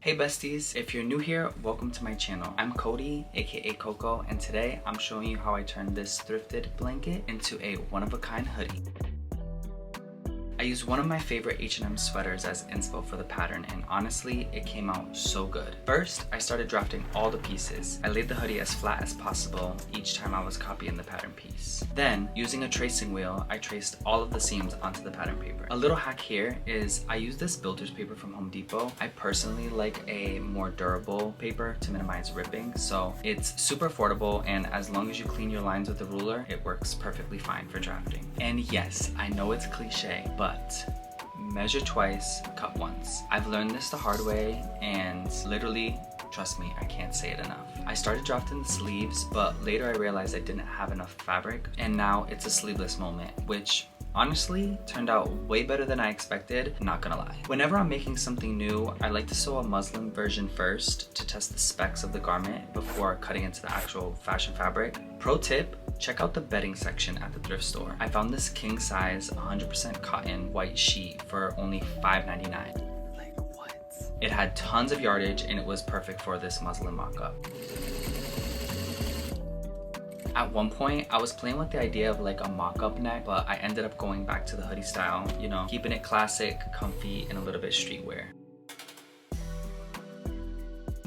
Hey besties, if you're new here, welcome to my channel. I'm Cody, aka Coco, and today I'm showing you how I turned this thrifted blanket into a one-of-a-kind hoodie. I used one of my favorite H&M sweaters as inspo for the pattern, and honestly, it came out so good. First, I started drafting all the pieces. I laid the hoodie as flat as possible each time I was copying the pattern piece. Then, using a tracing wheel, I traced all of the seams onto the pattern paper. A little hack here is I use this builder's paper from Home Depot. I personally like a more durable paper to minimize ripping, so it's super affordable, and as long as you clean your lines with a ruler, it works perfectly fine for drafting. And yes, I know it's cliche, but measure twice, cut once. I've learned this the hard way, and literally, trust me, I can't say it enough. I started drafting the sleeves, but later I realized I didn't have enough fabric, and now it's a sleeveless moment, which honestly turned out way better than I expected, not gonna lie. Whenever I'm making something new, I like to sew a muslin version first to test the specs of the garment before cutting into the actual fashion fabric. Pro tip, check out the bedding section at the thrift store. I found this king size 100% cotton white sheet for only $5.99. Like what? It had tons of yardage and it was perfect for this muslin mock-up. At one point, I was playing with the idea of like a mock-up neck, but I ended up going back to the hoodie style, you know, keeping it classic, comfy, and a little bit streetwear.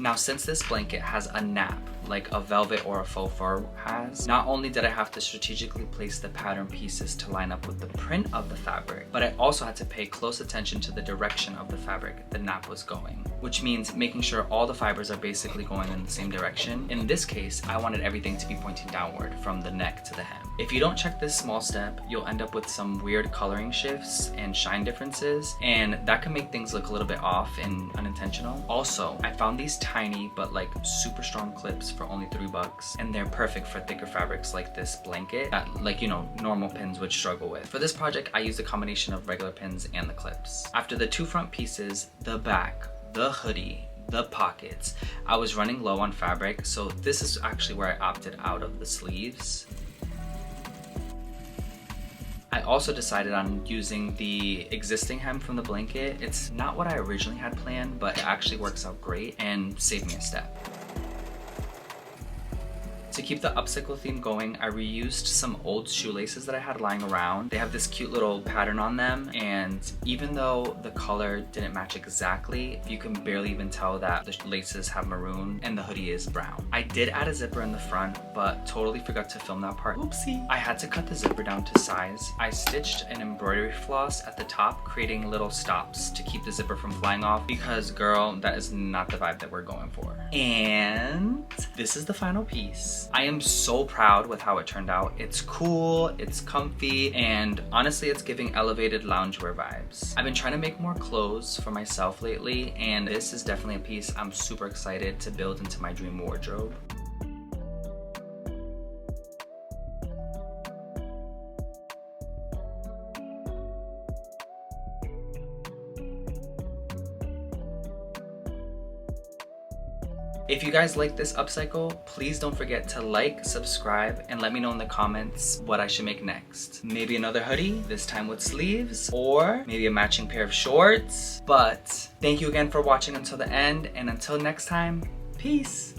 Now, since this blanket has a nap, like a velvet or a faux fur has, not only did I have to strategically place the pattern pieces to line up with the print of the fabric, but I also had to pay close attention to the direction of the fabric the nap was going, which means making sure all the fibers are basically going in the same direction. In this case, I wanted everything to be pointing downward from the neck to the hem. If you don't check this small step, you'll end up with some weird coloring shifts and shine differences, and that can make things look a little bit off and unintentional. Also, I found these tiny but like super strong clips for only $3, and they're perfect for thicker fabrics like this blanket that, like, you know, normal pins would struggle with. For this project, I used a combination of regular pins and the clips. After the two front pieces, the back, the hoodie, the pockets, I was running low on fabric, so this is actually where I opted out of the sleeves. I also decided on using the existing hem from the blanket. It's not what I originally had planned, but it actually works out great and saved me a step. To keep the upcycle theme going, I reused some old shoelaces that I had lying around. They have this cute little pattern on them, and even though the color didn't match exactly, you can barely even tell that the laces have maroon and the hoodie is brown. I did add a zipper in the front, but totally forgot to film that part. Oopsie. I had to cut the zipper down to size. I stitched an embroidery floss at the top, creating little stops to keep the zipper from flying off, because girl, that is not the vibe that we're going for. And this is the final piece. I am so proud with how it turned out. It's cool, it's comfy, and honestly, it's giving elevated loungewear vibes. I've been trying to make more clothes for myself lately, and this is definitely a piece I'm super excited to build into my dream wardrobe. If you guys like this upcycle, please don't forget to like, subscribe, and let me know in the comments what I should make next. Maybe another hoodie, this time with sleeves, or maybe a matching pair of shorts. But thank you again for watching until the end, and until next time, peace.